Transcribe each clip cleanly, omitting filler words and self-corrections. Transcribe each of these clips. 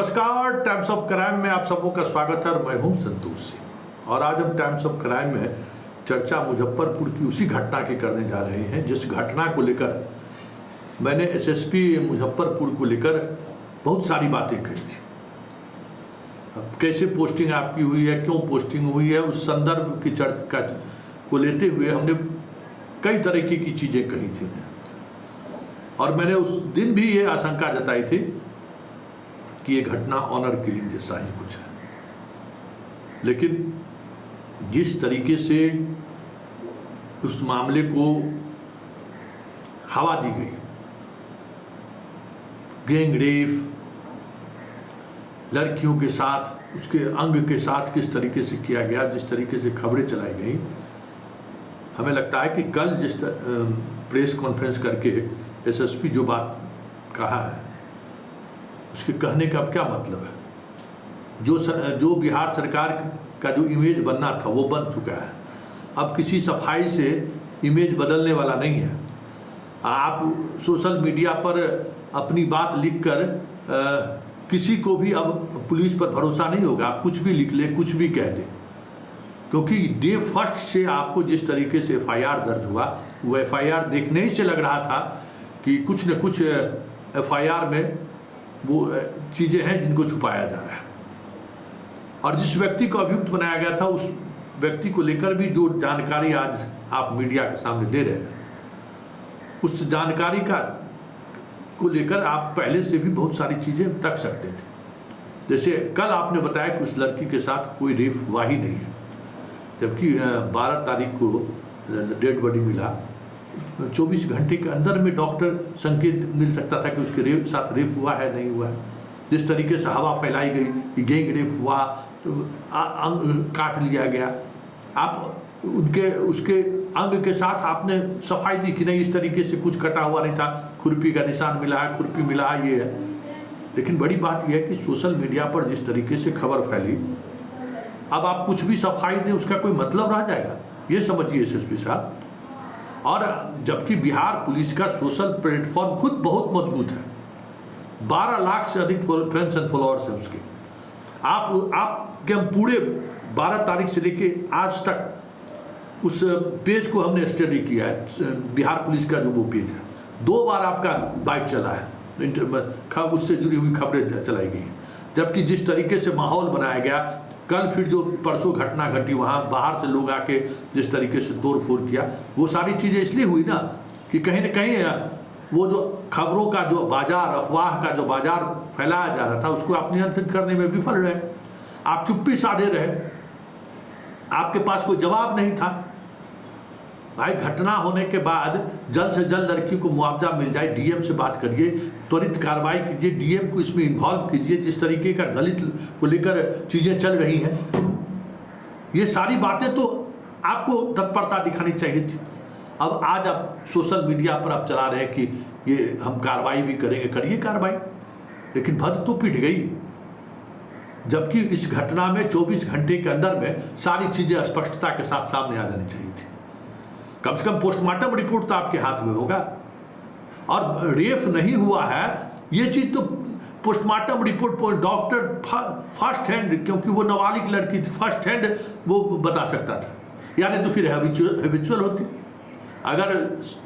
नमस्कार, times of crime में आप सबों का स्वागत है और मैं हूं संतोष सिंह। और आज हम टाइम्स ऑफ क्राइम में चर्चा मुजफ्फरपुर की उसी घटना की करने जा रहे हैं जिस घटना को लेकर मैंने एसएसपी मुजफ्फरपुर को लेकर बहुत सारी बातें कही थी। अब कैसे पोस्टिंग आपकी हुई है, क्यों पोस्टिंग हुई है, उस संदर्भ की चर्चा को लेते हुए हमने कई तरीके की चीज़ें कही थी और मैंने उस दिन भी ये आशंका जताई थी कि ये घटना ऑनर किलिंग जैसा ही कुछ है। लेकिन जिस तरीके से उस मामले को हवा दी गई, गैंग रेप, लड़कियों के साथ उसके अंग के साथ किस तरीके से किया गया, जिस तरीके से खबरें चलाई गई, हमें लगता है कि कल जिस प्रेस कॉन्फ्रेंस करके एसएसपी जो बात कहा है उसके कहने का अब क्या मतलब है। जो बिहार सरकार का जो इमेज बनना था वो बन चुका है। अब किसी सफाई से इमेज बदलने वाला नहीं है। आप सोशल मीडिया पर अपनी बात लिखकर किसी को भी अब पुलिस पर भरोसा नहीं होगा। आप कुछ भी लिख ले, कुछ भी कह दे, क्योंकि डे फर्स्ट से आपको जिस तरीके से एफआईआर दर्ज हुआ, वो एफआईआर देखने ही से लग रहा था कि कुछ न कुछ एफआईआर में वो चीज़ें हैं जिनको छुपाया जा रहा है। और जिस व्यक्ति को अभियुक्त बनाया गया था उस व्यक्ति को लेकर भी जो जानकारी आज आप मीडिया के सामने दे रहे हैं, उस जानकारी को लेकर आप पहले से भी बहुत सारी चीज़ें रख सकते थे। जैसे कल आपने बताया कि उस लड़की के साथ कोई रेप हुआ ही नहीं है, जबकि 12 तारीख को डेड बॉडी मिला। 24 घंटे के अंदर में डॉक्टर संकेत मिल सकता था कि उसके साथ रेप हुआ है, नहीं हुआ है। जिस तरीके से हवा फैलाई गई कि गैंग रेप हुआ, अंग काट लिया गया, आप उसके अंग के साथ आपने सफाई दी कि नहीं, इस तरीके से कुछ कटा हुआ नहीं था, खुरपी का निशान मिला है, खुरपी मिला है, ये है। लेकिन बड़ी बात यह है कि सोशल मीडिया पर जिस तरीके से खबर फैली, अब आप कुछ भी सफाई दें उसका कोई मतलब रह जाएगा, ये समझिए एसएसपी साहब। और जबकि बिहार पुलिस का सोशल प्लेटफॉर्म खुद बहुत मजबूत है, 12 लाख से अधिक फ्रेंड्स एंड फॉलोअर्स है उसके। आपके हम पूरे 12 तारीख से लेके आज तक उस पेज को हमने स्टडी किया है। बिहार पुलिस का जो वो पेज है, 2 बार आपका बाइट चला है, उससे जुड़ी हुई खबरें चलाई गई। जबकि जिस तरीके से माहौल बनाया गया, कल फिर जो परसों घटना घटी, वहाँ बाहर से लोग आके जिस तरीके से तोड़ फोड़ किया, वो सारी चीज़ें इसलिए हुई ना कि कहीं न कहीं वो जो खबरों का जो बाजार, अफवाह का जो बाजार फैलाया जा रहा था, उसको आप नियंत्रित करने में विफल रहे। आप चुप्पी साधे रहे, आपके पास कोई जवाब नहीं था। भाई, घटना होने के बाद जल्द से जल्द लड़की को मुआवजा मिल जाए, डीएम से बात करिए, त्वरित कार्रवाई कीजिए, डीएम को इसमें इन्वॉल्व कीजिए। जिस तरीके का दलित को लेकर चीज़ें चल रही हैं, ये सारी बातें तो आपको तत्परता दिखानी चाहिए थी। अब आज आप सोशल मीडिया पर आप चला रहे हैं कि ये हम कार्रवाई भी करेंगे, करिए कार्रवाई, लेकिन भद तो पिट गई। जबकि इस घटना में 24 घंटे के अंदर में सारी चीज़ें स्पष्टता के साथ सामने आ जानी चाहिए थी। कम से कम पोस्टमार्टम रिपोर्ट तो आपके हाथ में होगा। और रेप नहीं हुआ है ये चीज़ तो पोस्टमार्टम रिपोर्ट पर डॉक्टर फर्स्ट हैंड, क्योंकि वो नाबालिग लड़की थी, फर्स्ट हैंड वो बता सकता था। यानी तो फिर हैबिचुअल होती, अगर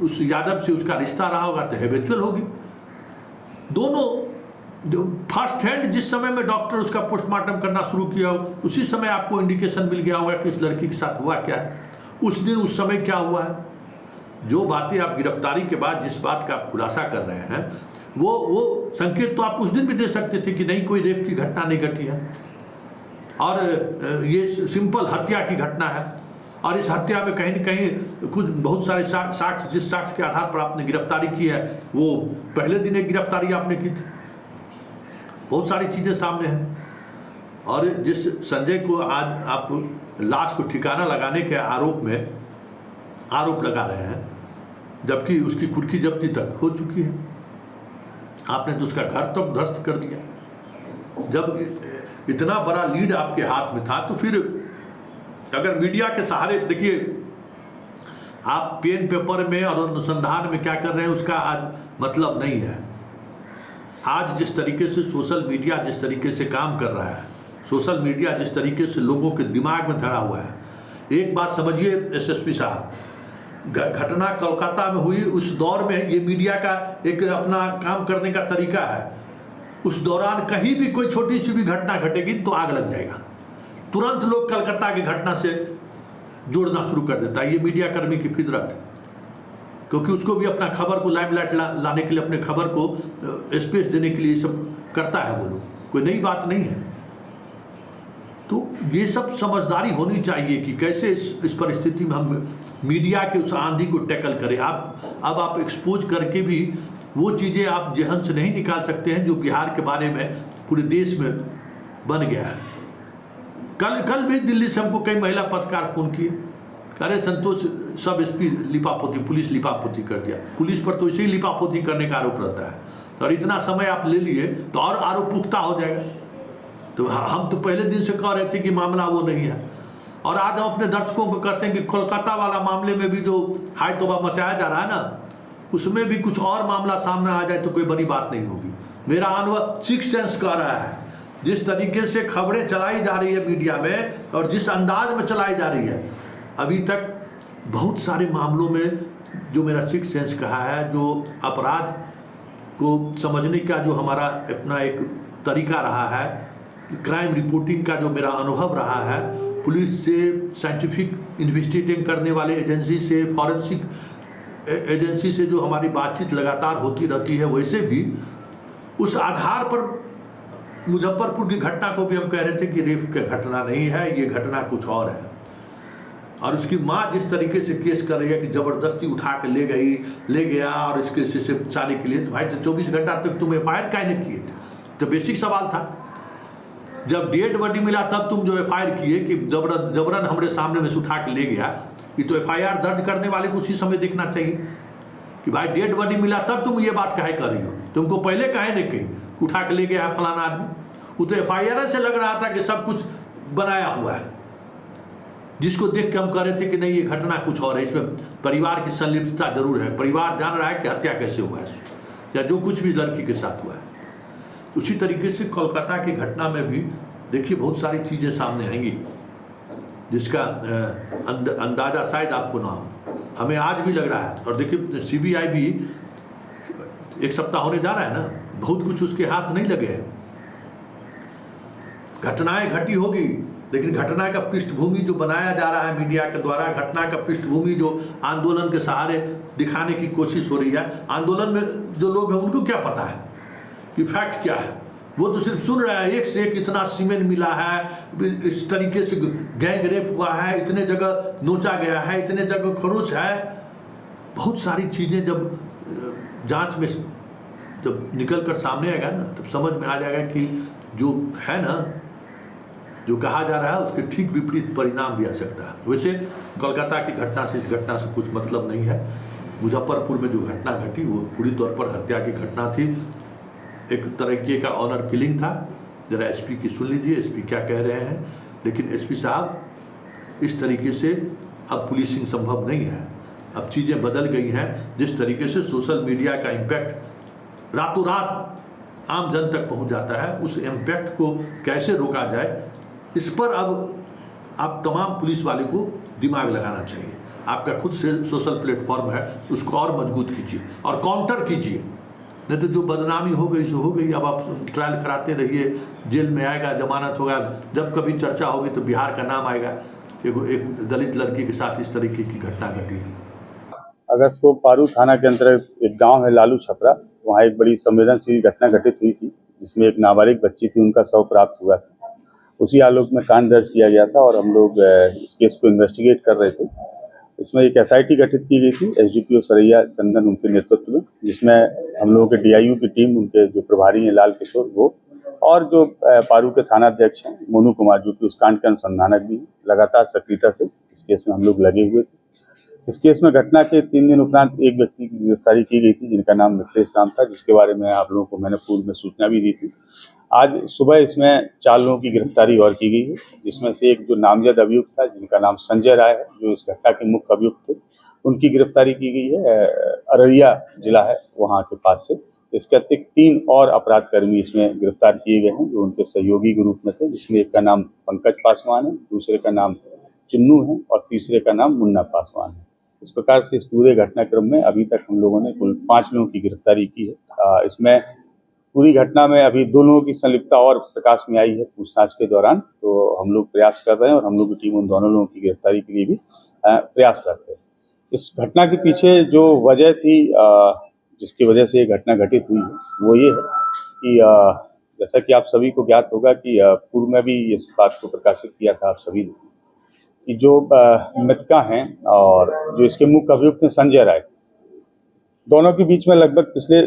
उस यादव से उसका रिश्ता रहा होगा तो हैबिचुअल होगी। दोनों फर्स्ट हैंड जिस समय में डॉक्टर उसका पोस्टमार्टम करना शुरू किया हो, उसी समय आपको इंडिकेशन मिल गया होगा कि इस लड़की के साथ हुआ क्या है, उस दिन उस समय क्या हुआ है। जो बातें आप गिरफ्तारी के बाद जिस बात का आप खुलासा कर रहे हैं, वो संकेत तो आप उस दिन भी दे सकते थे कि नहीं, कोई रेप की घटना नहीं घटी है और ये सिंपल हत्या की घटना है। और इस हत्या में कहीं न कहीं कुछ बहुत सारे साक्ष्य, जिस साक्ष्य के आधार पर आपने गिरफ्तारी की है, वो पहले दिन एक गिरफ्तारी आपने की थी। बहुत सारी चीज़ें सामने हैं। और जिस संजय को आज आप लाश को ठिकाना लगाने के आरोप लगा रहे हैं, जबकि उसकी कुर्की जब्ती तक हो चुकी है, आपने तो उसका घर तक ध्वस्त कर दिया। जब इतना बड़ा लीड आपके हाथ में था, तो फिर अगर मीडिया के सहारे, देखिए आप पेन पेपर में और अनुसंधान में क्या कर रहे हैं उसका आज मतलब नहीं है। आज जिस तरीके से सोशल मीडिया जिस तरीके से काम कर रहा है, सोशल मीडिया जिस तरीके से लोगों के दिमाग में धरा हुआ है, एक बात समझिए एसएसपी साहब, घटना कोलकाता में हुई उस दौर में ये मीडिया का एक अपना काम करने का तरीका है। उस दौरान कहीं भी कोई छोटी सी भी घटना घटेगी तो आग लग जाएगा, तुरंत लोग कलकत्ता की घटना से जोड़ना शुरू कर देता है। ये मीडिया कर्मी की फितरत, क्योंकि उसको भी अपना खबर को लाइमलाइट लाने के लिए, अपने खबर को स्पेस देने के लिए सब करता है वो लोग, कोई नई बात नहीं है। तो ये सब समझदारी होनी चाहिए कि कैसे इस परिस्थिति में हम मीडिया के उस आंधी को टैकल करें। अब आप एक्सपोज करके भी वो चीज़ें आप जहन से नहीं निकाल सकते हैं जो बिहार के बारे में पूरे देश में बन गया है। कल भी दिल्ली से हमको कई महिला पत्रकार फोन किए, अरे संतोष सब एसपी लिपापोती, पुलिस लिपापोती कर दिया। पुलिस पर तो इसे ही लिपापोती करने का आरोप रहता है, और इतना समय आप ले लिए तो और आरोप पुख्ता हो जाएगा। तो हम तो पहले दिन से कह रहे थे कि मामला वो नहीं है, और आज हम अपने दर्शकों को कहते हैं कि कोलकाता वाला मामले में भी जो हाय तौबा मचाया जा रहा है ना, उसमें भी कुछ और मामला सामने आ जाए तो कोई बड़ी बात नहीं होगी। मेरा अनुभव सिक्स सेंस कह रहा है, जिस तरीके से खबरें चलाई जा रही है मीडिया में और जिस अंदाज में चलाई जा रही है, अभी तक बहुत सारे मामलों में जो मेरा सिक्स सेंस कहा है, जो अपराध को समझने का जो हमारा अपना एक तरीका रहा है, क्राइम रिपोर्टिंग का जो मेरा अनुभव रहा है, पुलिस से, साइंटिफिक इन्वेस्टिगेटिंग करने वाले एजेंसी से, फॉरेंसिक एजेंसी से जो हमारी बातचीत लगातार होती रहती है, वैसे भी उस आधार पर मुजफ्फरपुर की घटना को भी हम कह रहे थे कि रेप की घटना नहीं है, ये घटना कुछ और है। और उसकी माँ जिस तरीके से केस कर रही है कि जबरदस्ती उठा के ले गया और इस केस से बचाने के लिए, तो भाई तो 24 घंटा तक तुम एफआईआर काहे नहीं किए थे? तो बेसिक सवाल था, जब डेड बॉडी मिला तब तुम जो एफआईआर किए कि जबरन हमारे सामने में से उठा के ले गया, ये तो एफआईआर दर्ज करने वाले को उसी समय देखना चाहिए कि भाई डेड बॉडी मिला तब तुम ये बात काहे कर रही हो, तुमको पहले काहे नहीं कही उठा के ले गया फलाना आदमी? वो तो एफआईआर से लग रहा था कि सब कुछ बनाया हुआ है, जिसको देख के हम कह रहे थे कि नहीं ये घटना कुछ और है, इसमें परिवार की संलिप्तता जरूर है, परिवार जान रहा है कि हत्या कैसे हुआ है या जो कुछ भी लड़की के साथ हुआ है। उसी तरीके से कोलकाता की घटना में भी देखिए बहुत सारी चीज़ें सामने आएंगी जिसका अंदाजा शायद आपको ना हो, हमें आज भी लग रहा है। और देखिए सीबीआई भी एक सप्ताह होने जा रहा है ना, बहुत कुछ उसके हाथ नहीं लगे हैं। घटनाएं घटी होगी, लेकिन घटना का पृष्ठभूमि जो बनाया जा रहा है मीडिया के द्वारा, घटना का पृष्ठभूमि जो आंदोलन के सहारे दिखाने की कोशिश हो रही है, आंदोलन में जो लोग हैं उनको क्या पता है कि फैक्ट क्या है? वो तो सिर्फ सुन रहा है, एक से एक इतना सीमेंट मिला है, इस तरीके से गैंग रेप हुआ है, इतने जगह नोचा गया है, इतने जगह खरोच है। बहुत सारी चीज़ें जब जांच में जब निकल कर सामने आएगा ना, तब समझ में आ जाएगा कि जो है ना, जो कहा जा रहा है उसके ठीक विपरीत परिणाम भी आ सकता है। वैसे कोलकाता की घटना से, इस घटना से कुछ मतलब नहीं है। मुजफ्फरपुर में जो घटना घटी वो पूरी तौर पर हत्या की घटना थी, एक तरीके का ऑनर किलिंग था। जरा एसपी की सुन लीजिए, एसपी क्या कह रहे हैं। लेकिन एसपी साहब, इस तरीके से अब पुलिसिंग संभव नहीं है, अब चीज़ें बदल गई हैं। जिस तरीके से सोशल मीडिया का इम्पैक्ट रातों रात आम जन तक पहुंच जाता है, उस इम्पैक्ट को कैसे रोका जाए, इस पर अब आप तमाम पुलिस वाले को दिमाग लगाना चाहिए। आपका खुद से सोशल प्लेटफॉर्म है, उसको और मजबूत कीजिए और काउंटर कीजिए। नहीं तो जो बदनामी हो गई सो हो गई, अब आप ट्रायल कराते रहिए, जेल में आएगा, जमानत होगा, जब कभी चर्चा होगी तो बिहार का नाम आएगा। एक दलित लड़की के साथ इस तरीके की घटना घटी है। अगस्त को पारू थाना के अंतर्गत एक गांव है लालू छपरा, वहाँ एक बड़ी संवेदनशील घटना घटित हुई थी, जिसमें एक नाबालिग बच्ची थी, उनका शव प्राप्त हुआ था। उसी आलोक में कांड दर्ज किया गया था और हम लोग इस केस को इन्वेस्टिगेट कर रहे थे। इसमें एक एसआईटी गठित की गई थी, एसडीपीओ सरैया चंदन उनके नेतृत्व में, जिसमें हम लोगों के डीआईयू की टीम, उनके जो प्रभारी हैं लाल किशोर वो, और जो पारू के थाना अध्यक्ष हैं मोनू कुमार, जो कि उस कांड के अनुसंधानक भी लगातार सक्रियता से इस केस में हम लोग लगे हुए थे। इस केस में घटना के 3 दिन उपरांत एक व्यक्ति की गिरफ्तारी की गई थी, जिनका नाम मिथिलेश राम था, जिसके बारे में आप लोगों को मैंने पूर्व में सूचना भी दी थी। आज सुबह इसमें 4 लोगों की गिरफ्तारी और की गई है, जिसमें से एक जो नामजद अभियुक्त था, जिनका नाम संजय राय है, जो इस घटना के मुख्य अभियुक्त थे, उनकी गिरफ्तारी की गई है। अररिया जिला है वहाँ के पास से, इसके अतिरिक्त 3 और अपराधकर्मी इसमें गिरफ्तार किए गए हैं जो उनके सहयोगी के रूप में थे, जिसमें एक का नाम पंकज पासवान है, दूसरे का नाम चुन्नू है और तीसरे का नाम मुन्ना पासवान है। इस प्रकार से इस पूरे घटनाक्रम में अभी तक हम लोगों ने कुल 5 लोगों की गिरफ्तारी की है। इसमें पूरी घटना में अभी 2 लोगों की संलिप्तता और प्रकाश में आई है पूछताछ के दौरान, तो हम लोग प्रयास कर रहे हैं और हम लोग की टीम उन दोनों लोगों की गिरफ्तारी के लिए भी प्रयासरत है। इस घटना के पीछे जो वजह थी, जिसकी वजह से ये घटना घटित हुई है, वो ये है कि जैसा कि आप सभी को ज्ञात होगा कि पूर्व में भी इस बात को प्रकाशित किया था आप सभी ने कि जो मृतका हैं और जो इसके मुख्य अभियुक्त हैं संजय राय, दोनों के बीच में लगभग पिछले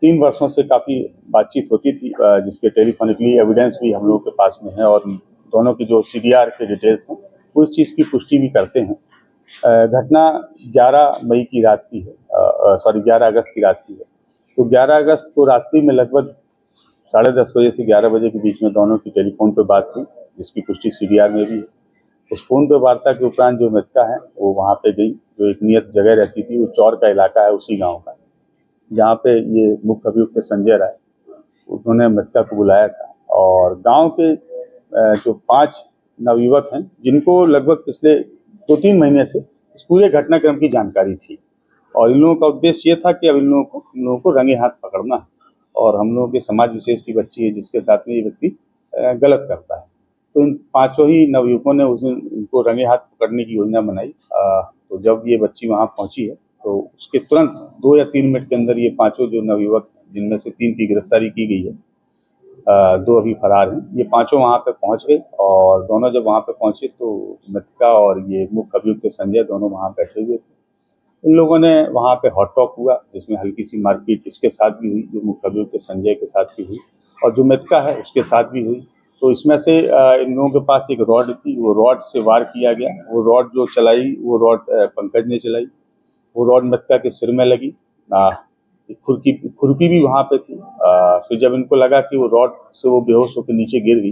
3 वर्षों से काफ़ी बातचीत होती थी, जिसके टेलीफोनिकली एविडेंस भी हम लोगों के पास में है और दोनों की जो CDR के डिटेल्स हैं वो इस चीज़ की पुष्टि भी करते हैं। घटना 11 मई की रात की है, 11 अगस्त की रात की है। तो 11 अगस्त को रात्रि में लगभग 10:30 बजे से 11 बजे के बीच में दोनों की टेलीफोन पर बात हुई, जिसकी पुष्टि CDR में भी है। उस फोन पे वार्ता के उपरांत जो मृतका है वो वहाँ पे गई, जो एक नियत जगह रहती थी, वो चौर का इलाका है उसी गांव का, जहाँ पे ये मुख्य अभियुक्त संजय राय, उन्होंने मृतका को बुलाया था। और गांव के जो 5 नवयुवक हैं जिनको लगभग पिछले 2-3 महीने से इस पूरे घटनाक्रम की जानकारी थी और इन लोगों का उद्देश्य ये था कि अब इन लोगों को रंगे हाथ पकड़ना है और हम लोगों के समाज विशेष की बच्ची है जिसके साथ में ये व्यक्ति गलत करता है। तो इन 5 ही नवयुवकों ने उस दिन इनको रंगे हाथ पकड़ने की योजना बनाई। तो जब ये बच्ची वहाँ पहुंची है तो उसके तुरंत 2 या 3 मिनट के अंदर ये 5 जो नवयुवक, जिनमें से 3 की गिरफ्तारी की गई है, 2 अभी फरार हैं, ये 5 वहाँ पे पहुंच गए और दोनों जब वहाँ पे पहुंचे तो मृतका और ये मुख्य अभियुक्त संजय दोनों वहाँ बैठे हुए थे। इन लोगों ने वहाँ पे हॉट टॉक हुआ, जिसमें हल्की सी मारपीट इसके साथ भी हुई, जो मुख्य अभियुक्त संजय के साथ भी हुई और जो मृतका है उसके साथ भी हुई। तो इसमें से इन लोगों के पास एक रॉड थी, वो रॉड से वार किया गया। वो रॉड जो चलाई वो रॉड पंकज ने चलाई, वो रॉड मृतका के सिर में लगी। खुरपी भी वहाँ पे थी। फिर जब इनको लगा कि वो रॉड से वो बेहोश होकर नीचे गिर गई,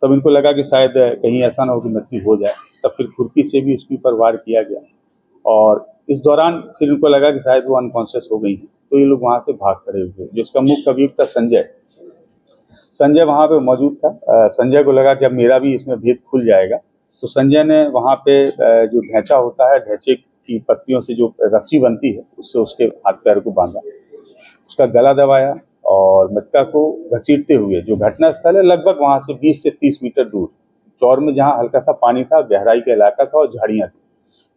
तब इनको लगा कि शायद कहीं ऐसा ना हो कि मृत्यु हो जाए, तब फिर खुरपी से भी उसके ऊपर वार किया गया और इस दौरान फिर इनको लगा कि शायद वो अनकॉन्शियस हो गई है, तो ये लोग वहाँ से भाग खड़े हुए। जिसका मुख्य अभियुक्त था संजय वहाँ पे मौजूद था। संजय को लगा कि अब मेरा भी इसमें भेद खुल जाएगा, तो संजय ने वहाँ पे जो ढैंचा होता है, ढैंचे की पत्तियों से जो रस्सी बनती है उससे उसके हाथ पैर को बांधा, उसका गला दबाया और मृतका को घसीटते हुए, जो घटना स्थल है लगभग वहाँ से 20 से 30 मीटर दूर चौर में, जहाँ हल्का सा पानी था, गहराई का इलाका था और झाड़ियाँ थी,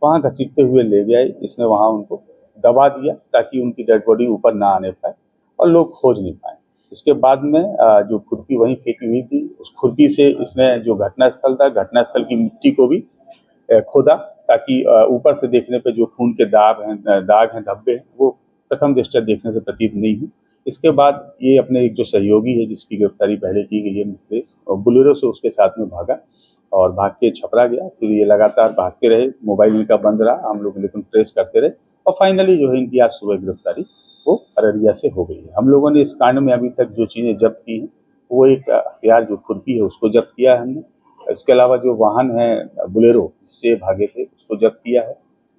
वहाँ घसीटते हुए ले गए। इसने वहाँ उनको दबा दिया ताकि उनकी डेड बॉडी ऊपर ना आने पाए और लोग खोज नहीं पाए। इसके बाद में जो खुरपी वहीं फेंकी हुई थी, उस खुरपी से इसने जो घटनास्थल था, घटनास्थल की मिट्टी को भी खोदा ताकि ऊपर से देखने पे जो खून के दाग हैं, धब्बे हैं, वो प्रथम दृष्टया देखने से प्रतीत नहीं हुई। इसके बाद ये अपने एक जो सहयोगी है जिसकी गिरफ्तारी पहले की गई है, मिथिलेश, और बुलेरो से उसके साथ में भागा और भाग के छपरा गया। फिर ये लगातार भागते रहे, मोबाइल इनका बंद रहा, हम लोग लेकिन ट्रेस करते रहे और फाइनली जो है इनकी आज सुबह गिरफ्तारी वो अररिया से हो गई है। हम लोगों ने इस कांड में अभी तक जो चीज़ें जब्त की हैं, वो एक हथियार जो खुरपी है उसको जब्त किया है हमने। इसके अलावा जो वाहन है बुलेरो जिससे भागे थे उसको जब्त किया है।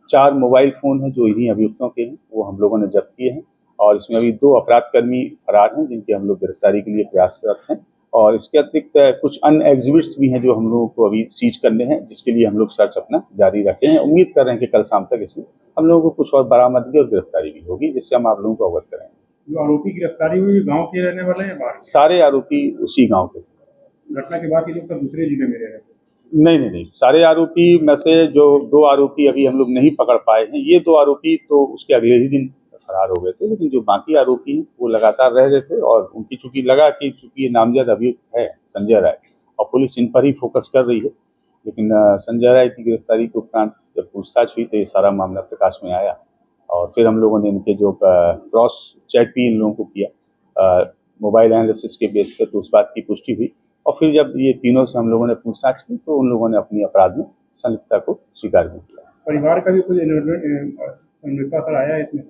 4 मोबाइल फ़ोन हैं जो इन्हीं अभियुक्तों के हैं, वो हम लोगों ने जब्त किए हैं और इसमें अभी 2 अपराधकर्मी फरार हैं जिनकी हम लोग गिरफ्तारी के लिए प्रयासरत हैं और इसके अतिरिक्त कुछ अन्य एग्जिबिट्स भी हैं जो हम लोगों को अभी सीज करने हैं, जिसके लिए हम लोग सर्च अपना जारी रखे हैं। उम्मीद कर रहे हैं कि कल शाम तक इसमें हम लोगों को कुछ और बरामदगी और गिरफ्तारी भी होगी, जिससे हम आप लोगों को अवगत करेंगे। जो आरोपी गिरफ्तारी हुई गांव के रहने वाले हैं बाहर? सारे आरोपी उसी गांव के। घटना के बाद ये लोग दूसरे जिले में रह रहे थे? नहीं, सारे आरोपी में से जो 2 आरोपी अभी हम लोग नहीं पकड़ पाए हैं, ये 2 आरोपी तो उसके अगले ही दिन फरार हो गए थे, लेकिन जो बाकी आरोपी हैं वो लगातार रह रहे थे और उनकी चूंकि लगा कि चूंकि ये नामजद अभियुक्त है संजय राय और पुलिस इन पर ही फोकस कर रही है, लेकिन संजय राय की गिरफ्तारी के उपरांत जब पूछताछ हुई तो ये सारा मामला प्रकाश में आया और फिर हम लोगों ने इनके जो क्रॉस चेक भी इन लोगों को किया मोबाइल एनालिसिस के बेस पे, तो उस बात की पुष्टि हुई और फिर जब ये तीनों से हम लोगों ने पूछताछ की तो उन लोगों ने अपनी अपराध में संलिप्तता को स्वीकार भी किया। परिवार का भी कुछ सर आया है इसमें?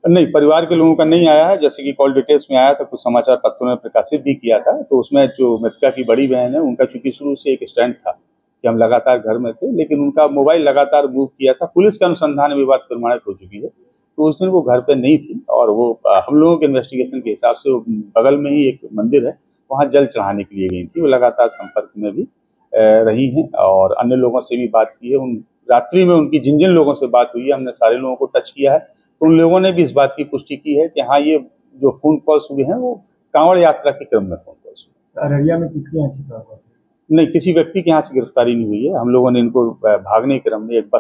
नहीं, परिवार के लोगों का नहीं आया है। जैसे कि कॉल डिटेल्स में आया था, कुछ समाचार पत्रों में प्रकाशित भी किया था, तो उसमें जो मृतका की बड़ी बहन है उनका चूंकि शुरू से एक स्टैंड था कि हम लगातार घर में थे, लेकिन उनका मोबाइल लगातार मूव किया था। पुलिस के अनुसंधान में बात प्रमाणित हो चुकी है तो उस दिन वो घर पे नहीं थी और वो हम लोगों के इन्वेस्टिगेशन के हिसाब से वो बगल में ही एक मंदिर है, वहाँ जल चढ़ाने के लिए गई थी। वो लगातार संपर्क में भी रही हैं और अन्य लोगों से भी बात की है। उन रात्रि में उनकी जिन जिन लोगों से बात हुई है, हमने सारे लोगों को टच किया है, तो उन लोगों ने भी इस बात की पुष्टि की है कि हाँ, ये जो फोन कॉल्स हुए हैं वो कांवड़ यात्रा के क्रम में फोन कॉल्स हुए। अररिया में किसके यहाँ छिपा हुआ? नहीं, किसी व्यक्ति के यहाँ से गिरफ्तारी नहीं हुई है। हम लोगों ने इनको भागने के क्रम में एक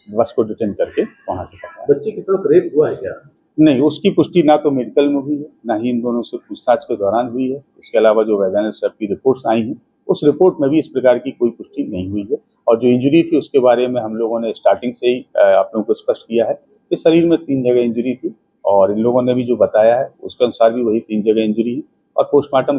बस को डिटेन करके वहां से पकड़ा। बच्चे के साथ रेप हुआ है क्या? नहीं, उसकी पुष्टि ना तो मेडिकल में हुई है, ना ही इन दोनों से पूछताछ के दौरान हुई है। इसके अलावा जो वैधानिक स्तर की रिपोर्ट्स आई हैं, उस रिपोर्ट में भी इस प्रकार की कोई पुष्टि नहीं हुई है। और जो इंजरी थी उसके बारे में हम लोगों ने स्टार्टिंग से ही आप लोगों को स्पष्ट किया है कि शरीर में 3 जगह इंजरी थी और इन लोगों ने भी जो बताया है उसके अनुसार भी वही 3 जगह इंजरी है और पोस्टमार्टम